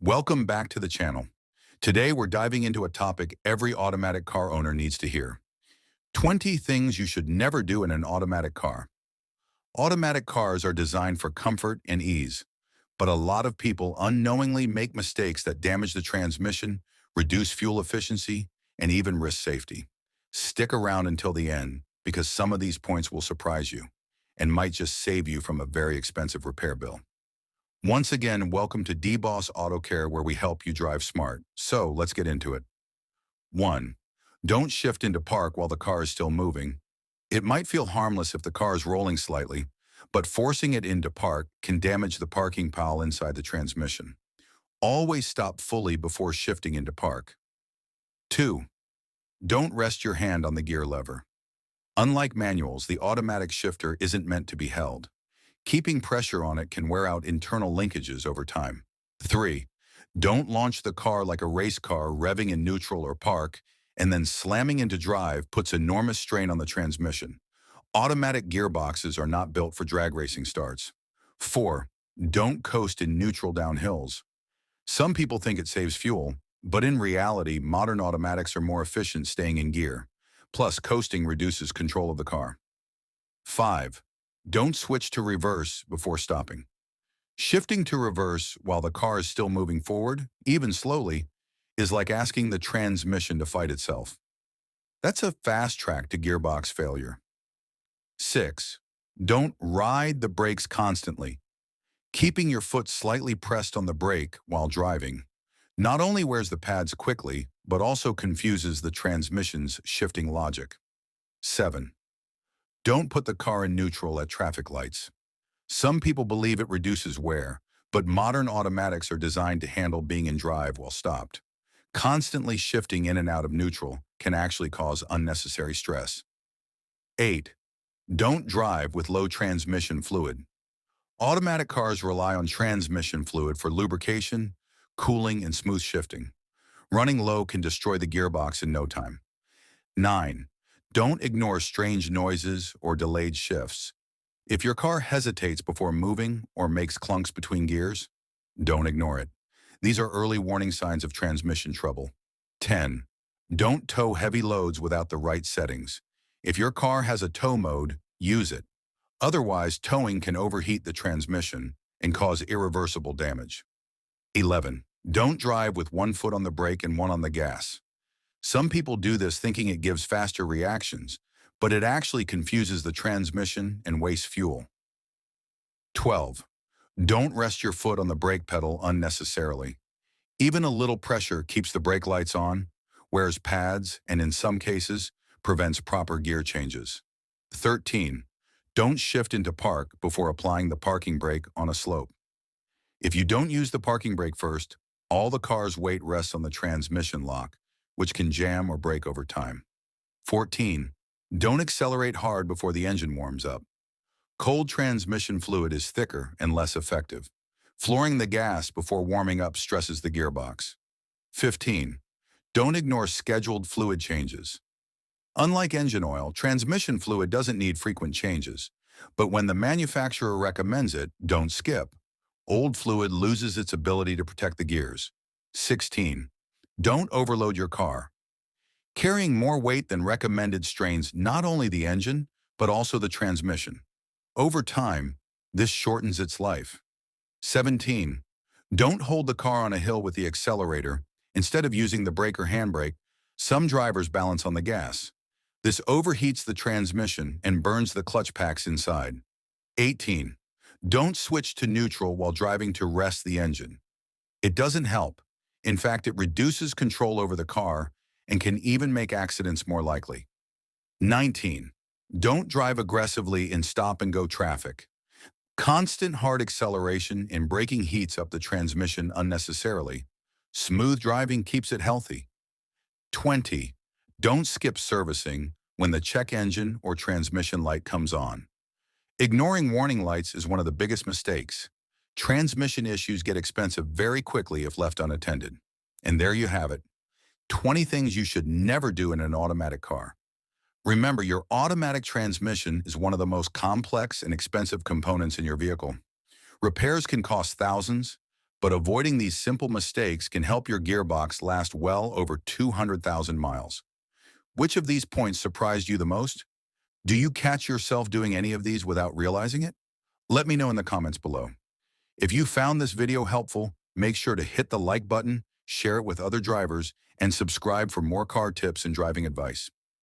Welcome back to the channel. Today we're diving into a topic every automatic car owner needs to hear. 20 things you should never do in an automatic car. Automatic cars are designed for comfort and ease, but a lot of people unknowingly make mistakes that damage the transmission, reduce fuel efficiency, and even risk safety. Stick around until the end because some of these points will surprise you and might just save you from a very expensive repair bill. Once again, welcome to DBoss Auto Care, where we help you drive smart. So let's get into it. 1. Don't shift into park while the car is still moving. It might feel harmless if the car is rolling slightly, but forcing it into park can damage the parking pile inside the transmission. Always stop fully before shifting into park. 2. Don't rest your hand on the gear lever. Unlike manuals, the automatic shifter isn't meant to be held. Keeping pressure on it can wear out internal linkages over time. 3. Don't launch the car like a race car revving in neutral or park and then slamming into drive puts enormous strain on the transmission. Automatic gearboxes are not built for drag racing starts. 4. Don't coast in neutral down hills. Some people think it saves fuel, but in reality, modern automatics are more efficient staying in gear. Plus, coasting reduces control of the car. 5. Don't switch to reverse before stopping. Shifting to reverse while the car is still moving forward, even slowly, is like asking the transmission to fight itself. That's a fast track to gearbox failure. 6. Don't ride the brakes constantly. Keeping your foot slightly pressed on the brake while driving not only wears the pads quickly, but also confuses the transmission's shifting logic. 7. Don't put the car in neutral at traffic lights. Some people believe it reduces wear, but modern automatics are designed to handle being in drive while stopped. Constantly shifting in and out of neutral can actually cause unnecessary stress. 8. Don't drive with low transmission fluid. Automatic cars rely on transmission fluid for lubrication, cooling, and smooth shifting. Running low can destroy the gearbox in no time. 9. Don't ignore strange noises or delayed shifts. If your car hesitates before moving or makes clunks between gears, don't ignore it. These are early warning signs of transmission trouble. 10. Don't tow heavy loads without the right settings. If your car has a tow mode, use it. Otherwise, towing can overheat the transmission and cause irreversible damage. 11. Don't drive with one foot on the brake and one on the gas. Some people do this thinking it gives faster reactions, but it actually confuses the transmission and wastes fuel. 12. Don't rest your foot on the brake pedal unnecessarily. Even a little pressure keeps the brake lights on, wears pads, and in some cases, prevents proper gear changes. 13. Don't shift into park before applying the parking brake on a slope. If you don't use the parking brake first, all the car's weight rests on the transmission lock, which can jam or break over time. 14. Don't accelerate hard before the engine warms up. Cold transmission fluid is thicker and less effective. Flooring the gas before warming up stresses the gearbox. 15. Don't ignore scheduled fluid changes. Unlike engine oil, transmission fluid doesn't need frequent changes. But when the manufacturer recommends it, don't skip. Old fluid loses its ability to protect the gears. 16. Don't overload your car. Carrying more weight than recommended strains not only the engine, but also the transmission. Over time, this shortens its life. 17. Don't hold the car on a hill with the accelerator. Instead of using the brake or handbrake, some drivers balance on the gas. This overheats the transmission and burns the clutch packs inside. 18. Don't switch to neutral while driving to rest the engine. It doesn't help. In fact, it reduces control over the car and can even make accidents more likely. 19. Don't drive aggressively in stop-and-go traffic. Constant hard acceleration and braking heats up the transmission unnecessarily. Smooth driving keeps it healthy. 20. Don't skip servicing when the check engine or transmission light comes on. Ignoring warning lights is one of the biggest mistakes. Transmission issues get expensive very quickly if left unattended. And there you have it. 20 things you should never do in an automatic car. Remember, your automatic transmission is one of the most complex and expensive components in your vehicle. Repairs can cost thousands, but avoiding these simple mistakes can help your gearbox last well over 200,000 miles. Which of these points surprised you the most? Do you catch yourself doing any of these without realizing it? Let me know in the comments below. If you found this video helpful, make sure to hit the like button, share it with other drivers, and subscribe for more car tips and driving advice.